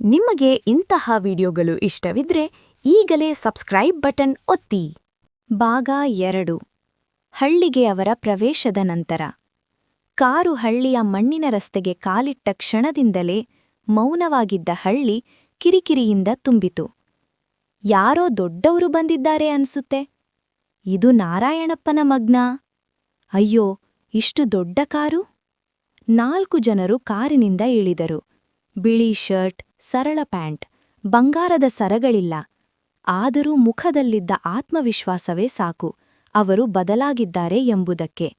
ನಿಮಗೆ ಇಂತಹ ವಿಡಿಯೋಗಳು ಇಷ್ಟವಿದ್ರೆ ಈಗಲೇ ಸಬ್ಸ್ಕ್ರೈಬ್ ಬಟನ್ ಒತ್ತಿ. ಭಾಗ 2. ಹಳ್ಳಿಗೆ ಅವರ ಪ್ರವೇಶದ ನಂತರ. ಕಾರು ಹಳ್ಳಿಯ ಮಣ್ಣಿನ ರಸ್ತೆಗೆ ಕಾಲಿಟ್ಟ ಕ್ಷಣದಿಂದಲೇ ಮೌನವಾಗಿದ್ದ ಹಳ್ಳಿ ಕಿರಿಕಿರಿಯಿಂದ ತುಂಬಿತು. ಯಾರೋ ದೊಡ್ಡವರು ಬಂದಿದ್ದಾರೆ ಅನ್ಸುತ್ತೆ. ಇದು ನಾರಾಯಣಪ್ಪನ ಮಗ್ನಾ? ಅಯ್ಯೋ, ಇಷ್ಟು ದೊಡ್ಡ ಕಾರು? 4 ಜನರು ಕಾರಿನಿಂದ ಇಳಿದರು. ಬಿಳಿ ಶರ್ಟ್, ಸರಳ ಪ್ಯಾಂಟ್, ಬಂಗಾರದ ಸರಗಳಿಲ್ಲ. ಆದರೂ ಮುಖದಲ್ಲಿದ್ದ ಆತ್ಮವಿಶ್ವಾಸವೇ ಸಾಕು ಅವರು ಬದಲಾಗಿದ್ದಾರೆ ಎಂಬುದಕ್ಕೆ.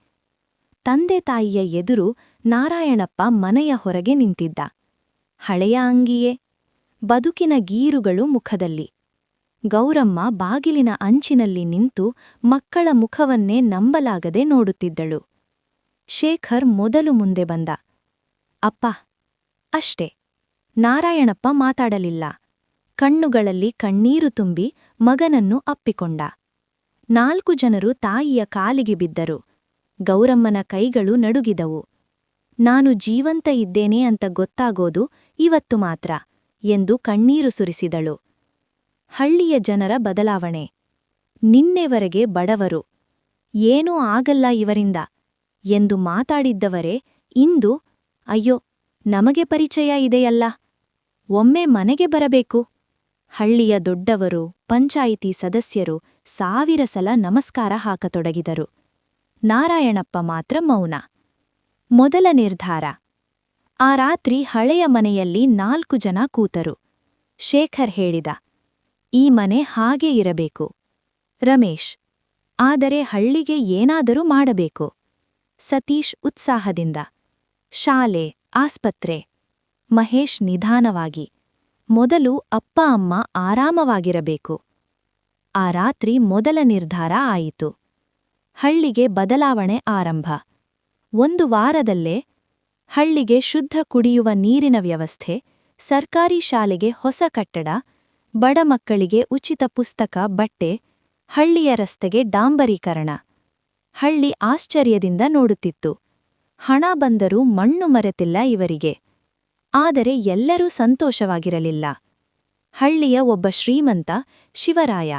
ತಂದೆ ತಾಯಿಯ ಎದುರು ನಾರಾಯಣಪ್ಪ ಮನೆಯ ಹೊರಗೆ ನಿಂತಿದ್ದ. ಹಳೆಯ ಅಂಗಿಯೇ, ಬದುಕಿನ ಗೀರುಗಳು ಮುಖದಲ್ಲಿ. ಗೌರಮ್ಮ ಬಾಗಿಲಿನ ಅಂಚಿನಲ್ಲಿ ನಿಂತು ಮಕ್ಕಳ ಮುಖವನ್ನೇ ನಂಬಲಾಗದೆ ನೋಡುತ್ತಿದ್ದಳು. ಶೇಖರ್ ಮೊದಲು ಮುಂದೆ ಬಂದ. ಅಪ್ಪ, ಅಷ್ಟೇ. ನಾರಾಯಣಪ್ಪ ಮಾತಾಡಲಿಲ್ಲ. ಕಣ್ಣುಗಳಲ್ಲಿ ಕಣ್ಣೀರು ತುಂಬಿ ಮಗನನ್ನು ಅಪ್ಪಿಕೊಂಡ. 4 ಜನರು ತಾಯಿಯ ಕಾಲಿಗೆ ಬಿದ್ದರು. ಗೌರಮ್ಮನ ಕೈಗಳು ನಡುಗಿದವು. ನಾನು ಜೀವಂತ ಇದ್ದೇನೆ ಅಂತ ಗೊತ್ತಾಗೋದು ಇವತ್ತು ಮಾತ್ರ ಎಂದು ಕಣ್ಣೀರು ಸುರಿಸಿದಳು. ಹಳ್ಳಿಯ ಜನರ ಬದಲಾವಣೆ. ನಿನ್ನೆವರೆಗೆ ಬಡವರು, ಏನೂ ಆಗಲ್ಲ ಇವರಿಂದ ಎಂದು ಮಾತಾಡಿದ್ದವರೇ ಇಂದು ಅಯ್ಯೋ, ನಮಗೆ ಪರಿಚಯ ಇದೆಯಲ್ಲ, ಒಮ್ಮೆ ಮನೆಗೆ ಬರಬೇಕು. ಹಳ್ಳಿಯ ದೊಡ್ಡವರು, ಪಂಚಾಯಿತಿ ಸದಸ್ಯರು 1000 ಸಲ ನಮಸ್ಕಾರ ಹಾಕತೊಡಗಿದರು. ನಾರಾಯಣಪ್ಪ ಮಾತ್ರ ಮೌನ. ಮೊದಲ ನಿರ್ಧಾರ. ಆ ರಾತ್ರಿ ಹಳೆಯ ಮನೆಯಲ್ಲಿ 4 ಜನ ಕೂತರು. ಶೇಖರ್ ಹೇಳಿದ, ಈ ಮನೆ ಹಾಗೇ ಇರಬೇಕು. ರಮೇಶ್, ಆದರೆ ಹಳ್ಳಿಗೆ ಏನಾದರೂ ಮಾಡಬೇಕು. ಸತೀಶ್ ಉತ್ಸಾಹದಿಂದ, ಶಾಲೆ, ಆಸ್ಪತ್ರೆ. ಮಹೇಶ್ ನಿಧಾನವಾಗಿ, ಮೊದಲು ಅಪ್ಪ ಅಮ್ಮ ಆರಾಮವಾಗಿರಬೇಕು. ಆ ರಾತ್ರಿ ಮೊದಲ ನಿರ್ಧಾರ ಆಯಿತು. ಹಳ್ಳಿಗೆ ಬದಲಾವಣೆ ಆರಂಭ. 1 ವಾರದಲ್ಲೇ ಹಳ್ಳಿಗೆ ಶುದ್ಧ ಕುಡಿಯುವ ನೀರಿನ ವ್ಯವಸ್ಥೆ, ಸರ್ಕಾರಿ ಶಾಲೆಗೆ ಹೊಸ ಕಟ್ಟಡ, ಬಡ ಮಕ್ಕಳಿಗೆ ಉಚಿತ ಪುಸ್ತಕ, ಬಟ್ಟೆ, ಹಳ್ಳಿಯ ರಸ್ತೆಗೆ ಡಾಂಬರೀಕರಣ. ಹಳ್ಳಿ ಆಶ್ಚರ್ಯದಿಂದ ನೋಡುತ್ತಿತ್ತು. ಹಣ ಬಂದರೂ ಮಣ್ಣು ಮರೆತಿಲ್ಲ ಇವರಿಗೆ. ಆದರೆ ಎಲ್ಲರೂ ಸಂತೋಷವಾಗಿರಲಿಲ್ಲ. ಹಳ್ಳಿಯ ಒಬ್ಬ ಶ್ರೀಮಂತ, ಶಿವರಾಯ.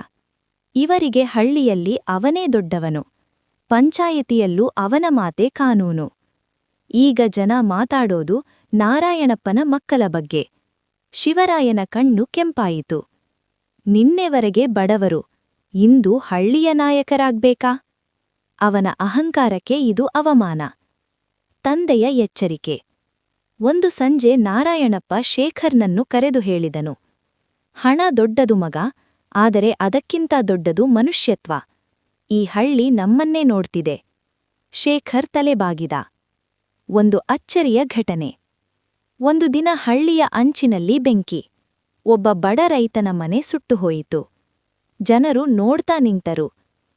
ಇವರಿಗೆ ಹಳ್ಳಿಯಲ್ಲಿ ಅವನೇ ದೊಡ್ಡವನು. ಪಂಚಾಯತಿಯಲ್ಲೂ ಅವನ ಮಾತೇ ಕಾನೂನು. ಈಗ ಜನ ಮಾತಾಡೋದು ನಾರಾಯಣಪ್ಪನ ಮಕ್ಕಳ ಬಗ್ಗೆ. ಶಿವರಾಯನ ಕಣ್ಣು ಕೆಂಪಾಯಿತು. ನಿನ್ನೆವರೆಗೆ ಬಡವರು, ಇಂದು ಹಳ್ಳಿಯ ನಾಯಕರಾಗ್ಬೇಕಾ? ಅವನ ಅಹಂಕಾರಕ್ಕೆ ಇದು ಅವಮಾನ. ತಂದೆಯ ಎಚ್ಚರಿಕೆ. ಒಂದು ಸಂಜೆ ನಾರಾಯಣಪ್ಪ ಶೇಖರ್ನನ್ನು ಕರೆದು ಹೇಳಿದನು, ಹಣ ದೊಡ್ಡದು ಮಗ, ಆದರೆ ಅದಕ್ಕಿಂತ ದೊಡ್ಡದು ಮನುಷ್ಯತ್ವ. ಈ ಹಳ್ಳಿ ನಮ್ಮನ್ನೇ ನೋಡ್ತಿದೆ. ಶೇಖರ್ ತಲೆಬಾಗಿದ. ಒಂದು ಅಚ್ಚರಿಯ ಘಟನೆ. ಒಂದು ದಿನ ಹಳ್ಳಿಯ ಅಂಚಿನಲ್ಲಿ ಬೆಂಕಿ. ಒಬ್ಬ ಬಡ ರೈತನ ಮನೆ ಸುಟ್ಟುಹೋಯಿತು. ಜನರು ನೋಡ್ತಾ ನಿಂತರು.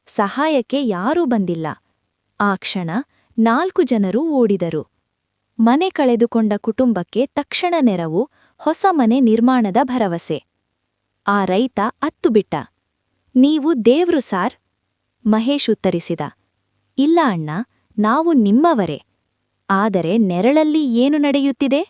ಸಹಾಯಕ್ಕೆ ಯಾರೂ ಬಂದಿಲ್ಲ. ಆ ಕ್ಷಣ 4 ಜನರು ಓಡಿದರು. ಮನೆ ಕಳೆದುಕೊಂಡ ಕುಟುಂಬಕ್ಕೆ ತಕ್ಷಣ ನೆರವು, ಹೊಸ ಮನೆ ನಿರ್ಮಾಣದ ಭರವಸೆ. ಆ ರೈತ ಅತ್ತುಬಿಟ್ಟ. ನೀವು ದೇವ್ರು ಸಾರ್? ಮಹೇಶ್ ಉತ್ತರಿಸಿದ, ಇಲ್ಲ ಅಣ್ಣ, ನಾವು ನಿಮ್ಮವರೇ. ಆದರೆ ನೆರಳಲ್ಲಿ ಏನು ನಡೆಯುತ್ತಿದೆ?